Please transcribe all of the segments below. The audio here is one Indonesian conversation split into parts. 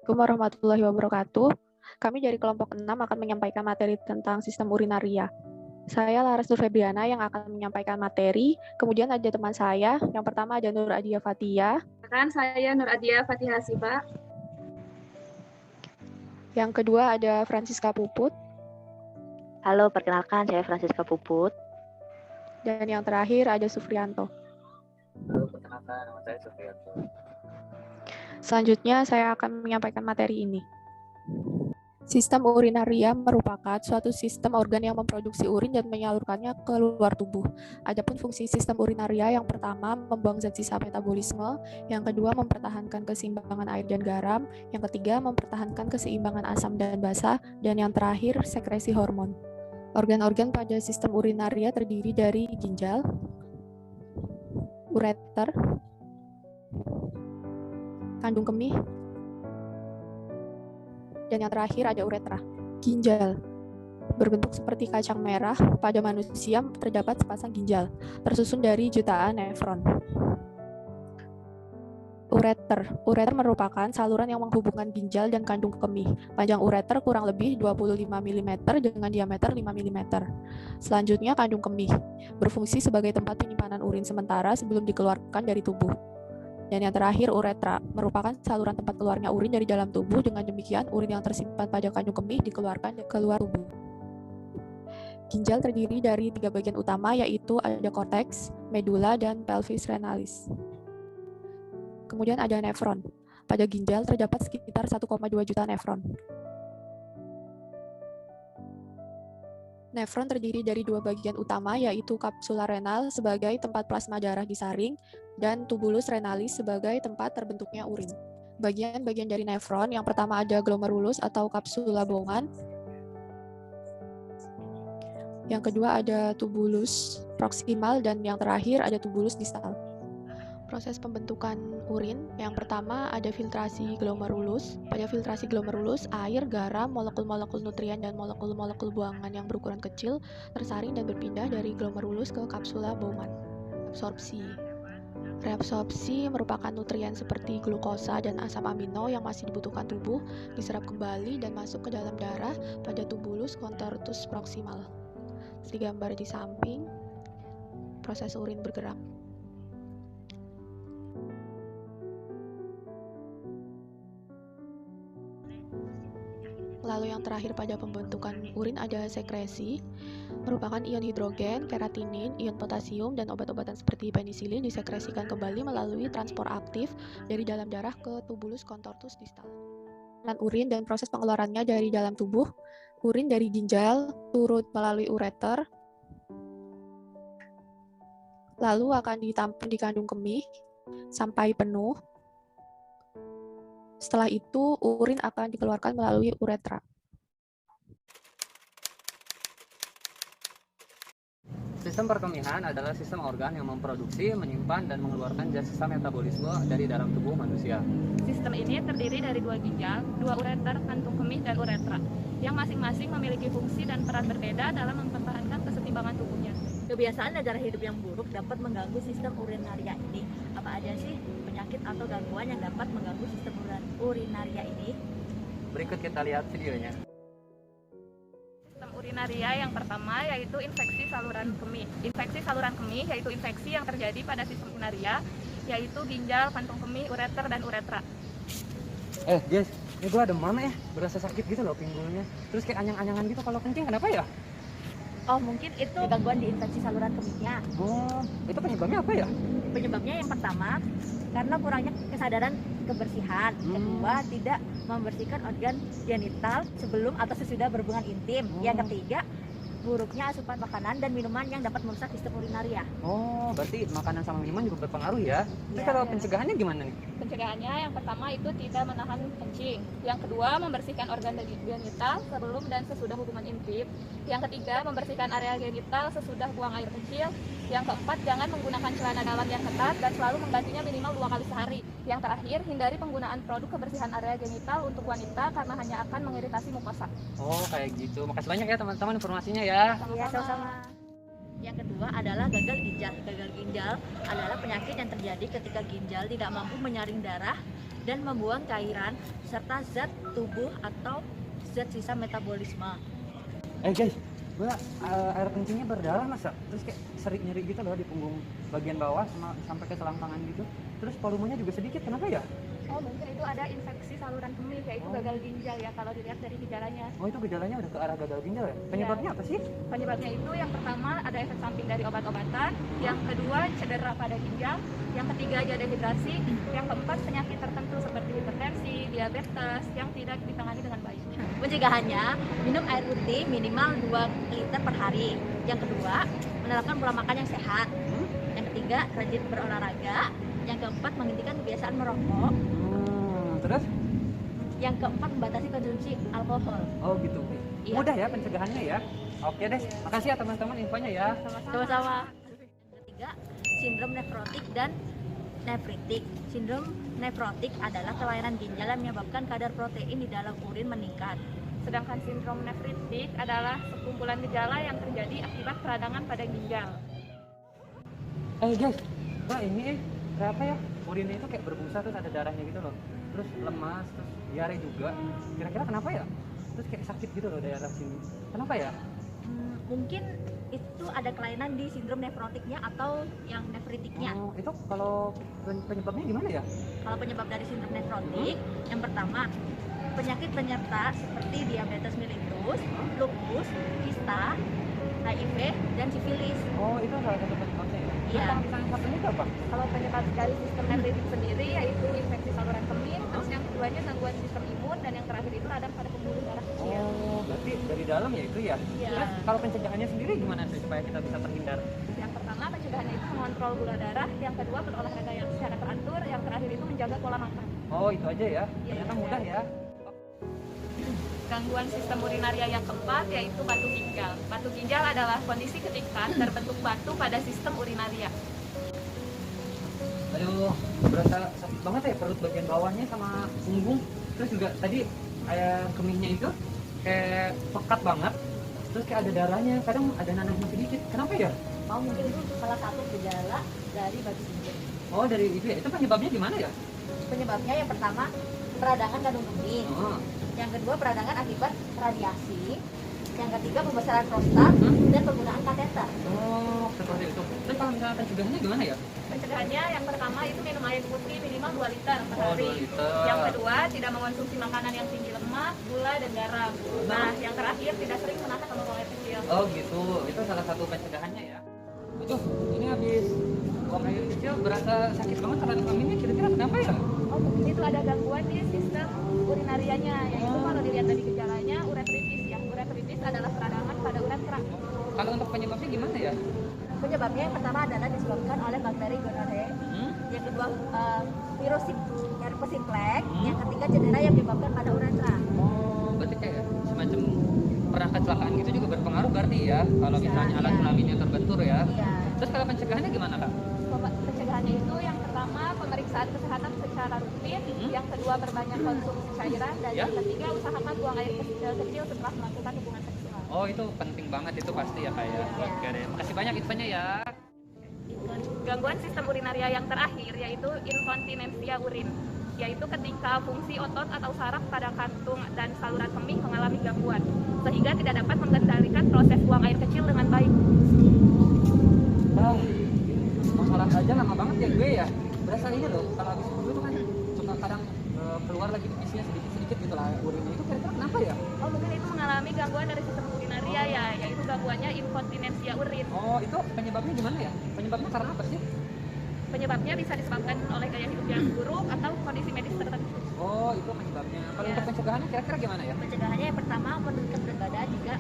Assalamualaikum warahmatullahi wabarakatuh. Kami dari kelompok 6 akan menyampaikan materi tentang sistem urinaria. Saya Laras Nur Febriana yang akan menyampaikan materi. Kemudian ada teman saya. Yang pertama ada Nur Adia Fatia. Saya Nur Adia Fatihah Siva. Yang kedua ada Francisca Puput. Halo, perkenalkan saya Francisca Puput. Dan yang terakhir ada Sufrianto. Halo, perkenalkan nama saya Sufrianto. Selanjutnya saya akan menyampaikan materi ini. Sistem urinaria merupakan suatu sistem organ yang memproduksi urin dan menyalurkannya ke luar tubuh. Adapun fungsi sistem urinaria yang pertama membuang zat sisa metabolisme, yang kedua mempertahankan keseimbangan air dan garam, yang ketiga mempertahankan keseimbangan asam dan basa, dan yang terakhir sekresi hormon. Organ-organ pada sistem urinaria terdiri dari ginjal, ureter, kandung kemih, dan yang terakhir ada uretra. Ginjal berbentuk seperti kacang merah. Pada manusia terdapat sepasang ginjal, tersusun dari jutaan nefron. Ureter merupakan saluran yang menghubungkan ginjal dan kandung kemih. Panjang ureter kurang lebih 25 mm dengan diameter 5 mm. Selanjutnya kandung kemih, berfungsi sebagai tempat penyimpanan urin sementara sebelum dikeluarkan dari tubuh. Dan yang terakhir uretra, merupakan saluran tempat keluarnya urin dari dalam tubuh. Dengan demikian, urin yang tersimpan pada kandung kemih dikeluarkan ke luar tubuh. Ginjal terdiri dari 3 bagian utama, yaitu ada korteks, medula, dan pelvis renalis. Kemudian ada nefron. Pada ginjal terdapat sekitar 1,2 juta nefron. Nefron terdiri dari 2 bagian utama, yaitu kapsula renal sebagai tempat plasma darah disaring dan tubulus renalis sebagai tempat terbentuknya urin. Bagian-bagian dari nefron, yang pertama ada glomerulus atau kapsula bohongan. Yang kedua ada tubulus proksimal dan yang terakhir ada tubulus distal. Proses pembentukan urin, yang pertama ada filtrasi glomerulus. Pada filtrasi glomerulus, air, garam, molekul-molekul nutrien, dan molekul-molekul buangan yang berukuran kecil tersaring dan berpindah dari glomerulus ke kapsula bohongan. Reabsorpsi merupakan nutrien seperti glukosa dan asam amino yang masih dibutuhkan tubuh diserap kembali dan masuk ke dalam darah pada tubulus contortus proximal. Digambar di samping, proses urin bergerak. Lalu yang terakhir pada pembentukan urin ada sekresi, merupakan ion hidrogen, keratinin, ion potasium, dan obat-obatan seperti penisilin disekresikan kembali melalui transport aktif dari dalam darah ke tubulus contortus distal. Urin dan proses pengeluarannya dari dalam tubuh, urin dari ginjal turut melalui ureter, lalu akan ditampung di kandung kemih sampai penuh. Setelah itu, urin akan dikeluarkan melalui uretra. Sistem perkemihan adalah sistem organ yang memproduksi, menyimpan, dan mengeluarkan zat sisa metabolisme dari dalam tubuh manusia. Sistem ini terdiri dari 2 ginjal, 2 ureter, kantung kemih, dan uretra, yang masing-masing memiliki fungsi dan peran berbeda dalam mempertahankan kesetimbangan tubuhnya. Kebiasaan dan cara hidup yang buruk dapat mengganggu sistem urinaria ini. Apa aja sih penyakit atau gangguan yang dapat mengganggu sistem urinaria ini? Berikut kita lihat videonya. Sistem urinaria yang pertama yaitu infeksi saluran kemih. Infeksi saluran kemih yaitu infeksi yang terjadi pada sistem urinaria, yaitu ginjal, kantung kemih, ureter, dan uretra. Jess, ini gue demam berasa sakit gitu loh pinggulnya. Terus kayak anyang-anyangan gitu kalau kencing, kenapa ya? Oh, mungkin itu gangguan di infeksi saluran kemihnya. Oh, itu penyebabnya apa ya? Penyebabnya yang pertama, karena kurangnya kesadaran kebersihan. Kedua, tidak membersihkan organ genital sebelum atau sesudah berhubungan intim. Yang ketiga, buruknya asupan makanan dan minuman yang dapat merusak sistem urinaria. Oh, berarti makanan sama minuman juga berpengaruh ya? Terus Ya. kalau pencegahannya gimana nih? Pencegahannya yang pertama itu tidak menahan kencing. Yang kedua, membersihkan organ genital sebelum dan sesudah hubungan intim. Yang ketiga, membersihkan area genital sesudah buang air kecil. Yang keempat, jangan menggunakan celana dalam yang ketat dan selalu menggantinya minimal 2 kali sehari. Yang terakhir, hindari penggunaan produk kebersihan area genital untuk wanita karena hanya akan mengiritasi mukosa. Oh, kayak gitu. Makasih banyak ya teman-teman informasinya ya. Iya, sama-sama. Yang kedua adalah gagal ginjal. Gagal ginjal adalah penyakit yang terjadi ketika ginjal tidak mampu menyaring darah dan membuang cairan serta zat tubuh atau zat sisa metabolisme. Guys, gue air kencingnya berdarah masa, terus kayak sering nyeri gitu loh di punggung bagian bawah sampai ke selangkangan gitu. Terus volumenya juga sedikit, kenapa ya? Oh, mungkin itu ada infeksi saluran kemih, yaitu gagal ginjal ya kalau dilihat dari gejalanya. Oh, itu gejalanya udah ke arah gagal ginjal ya? Penyebabnya apa sih? Penyebabnya itu yang pertama ada efek samping dari obat-obatan, yang kedua cedera pada ginjal, yang ketiga ada dehidrasi, yang keempat penyakit tertentu seperti hipertensi, diabetes yang tidak ditangani dengan baik. Pencegahannya, minum air putih minimal 2 liter per hari. Yang kedua, menerapkan pola makan yang sehat. Yang ketiga, rajin berolahraga. Yang keempat, menghentikan kebiasaan merokok. Terus? Yang keempat, membatasi konsumsi alkohol. Oh gitu. Iya. Mudah ya pencegahannya ya. Oke deh, makasih ya teman-teman infonya ya. Sama-sama. Yang ketiga, sindrom nefrotik dan nefritik. Sindrom nefrotik adalah kelainan ginjal yang menyebabkan kadar protein di dalam urin meningkat. Sedangkan sindrom nefritik adalah sekumpulan gejala yang terjadi akibat peradangan pada ginjal. Guys, wah ini kayak apa ya? Urinnya itu kayak berbusa terus ada darahnya gitu loh. Terus lemas, terus diare juga. Kira-kira kenapa ya? Terus kayak sakit gitu loh daerah sini. Kenapa ya? Mungkin itu ada kelainan di sindrom nefrotiknya atau yang nefritiknya. Oh, itu kalau penyebabnya gimana ya? Kalau penyebab dari sindrom nefrotik, yang pertama, penyakit penyerta seperti diabetes mellitus, lupus, kista, HIV, dan sifilis. Oh, itu salah satu penyebabnya ya? Iya. Kalau misalnya satunya itu apa? Kalau penyebab dari sistem nefritik sendiri yaitu infeksi saluran kemih, terus yang keduanya gangguan sistem imun, dan yang terakhir itu radang pada pembuluh darah kecil. Oh, berarti dari dalam ya itu ya? Iya. Terus kalau pencegahannya sendiri gimana sih supaya kita bisa terhindar? Yang pertama pencegahannya itu mengontrol gula darah, yang kedua berolahraga yang secara teratur, yang terakhir itu menjaga pola makan. Oh, itu aja ya? Iya, Ternyata iya. mudah ya? Gangguan sistem urinaria yang keempat yaitu batu ginjal. Batu ginjal adalah kondisi ketika terbentuk batu pada sistem urinaria. Aduh, berasa sakit banget ya perut bagian bawahnya sama punggung. Terus juga tadi air kemihnya itu kayak pekat banget. Terus kayak ada darahnya, kadang ada nanahnya sedikit. Kenapa ya? Oh, mungkin itu salah satu gejala dari batu ginjal. Oh, dari itu ya? Itu penyebabnya gimana ya? Penyebabnya yang pertama, peradangan kandung kemih. Oh. Yang kedua, peradangan akibat radiasi. Yang ketiga, pembesaran prostat dan penggunaan kateter. Oh, seperti itu. Terus kalau misalnya pencegahannya gimana ya? Pencegahannya yang pertama itu minum air putih minimal 2 liter per Oh, hari. 2 liter. Yang kedua tidak mengonsumsi makanan yang tinggi lemak, gula, dan garam. Nah, yang terakhir tidak sering menahan atau membuang air kecil. Oh gitu, itu salah satu pencegahannya ya. Itu, ini habis buang air kecil berasa sakit banget saluran kemihnya. Kira-kira kenapa ya? Oh, mungkin itu ada gangguan di sistem urinarianya, yaitu kalau dilihat dari gejalanya uretritis ya. Uretritis adalah peradangan pada uretra. Kalau untuk penyebabnya gimana ya? Penyebabnya yang pertama adalah disebabkan oleh bakteri gonorrhea. Yang kedua, virus herpes simplex. Yang ketiga, cedera yang menyebabkan pada uretra. Oh, berarti kayak semacam pernah kecelakaan gitu juga berpengaruh berarti ya? Kalau Bisa, misalnya alat iya. kelaminnya terbentur ya? Iya. Terus kalau pencegahannya gimana Kak? Pencegahannya itu yang pertama pemeriksaan kesehatan secara rutin, yang kedua perbanyak konsumsi cairan, dan Ya. yang ketiga usahakan buang air kecil setelah melakukan hubungan seksual. Oh, itu penting banget itu pasti ya Kak ya? Oke deh, makasih banyak infonya ya. Gangguan sistem urinaria yang terakhir yaitu inkontinensia urin, yaitu ketika fungsi otot atau saraf pada kantung dan saluran kemih mengalami gangguan, sehingga tidak dapat mengendalikan proses buang air kecil dengan baik. Mau sholat aja lama banget ya gue ya. Berasa ini loh, kalau habis wudhu tuh kan suka kadang keluar lagi isinya sedikit-sedikit gitu lah urinnya. Itu kira-kira kenapa ya? Oh, mungkin itu mengalami gangguan dari sistem urinaria ya, yaitu gangguannya inkontinensia urin. Oh, itu penyebabnya gimana ya? Penyebabnya karena apa sih? Penyebabnya bisa disebabkan oleh gaya hidup yang buruk atau kondisi medis tertentu. Oh, itu penyebabnya. Kalau Ya. untuk pencegahannya kira-kira gimana ya? Pencegahannya yang pertama, menurunkan berat badan juga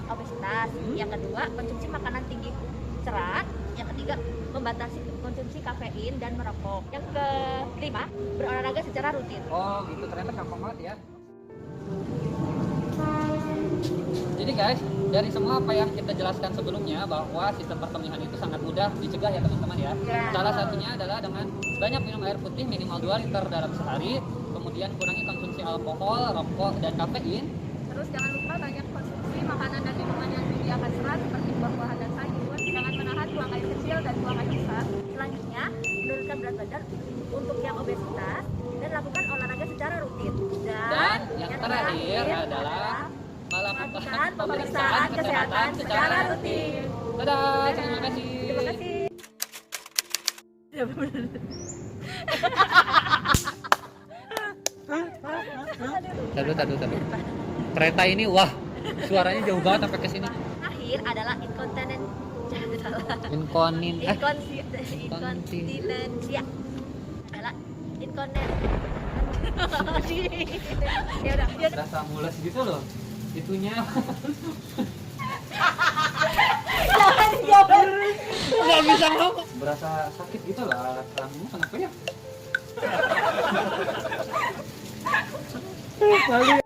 obesitas. Yang kedua, konsumsi makanan tinggi serat. Yang ketiga, membatasi konsumsi kafein dan merokok. Yang kelima, berolahraga secara rutin. Oh, gitu. Ternyata gampang banget ya. Jadi guys, dari semua apa yang kita jelaskan sebelumnya bahwa sistem perkemihan itu sangat mudah dicegah ya teman-teman ya. Ya. Salah satunya adalah dengan banyak minum air putih minimal 2 liter dalam sehari, kemudian kurangi konsumsi alkohol, rokok, dan kafein. Terus jangan lupa banyak konsumsi makanan dan minuman yang menyediakan serat seperti buah-buahan dan sayur. Jangan menahan buang air kecil dan buang air besar. Selanjutnya, menurunkan berat badan untuk yang obesitas dan melakukan olahraga secara rutin. Dan yang terakhir adalah melakukan pemeriksaan kesehatan secara rutin. Dadah, terima kasih. Terima kasih. Taduh. Kereta ini wah, suaranya jauh banget sampai ke sini. Terakhir adalah inkontinensia. Adalah inkontinensia. Ya udah. Rasa mules gitu loh. Itunya nggak bisa ngomong. Berasa sakit gitu lah. Kamu kenapa ya? Lalu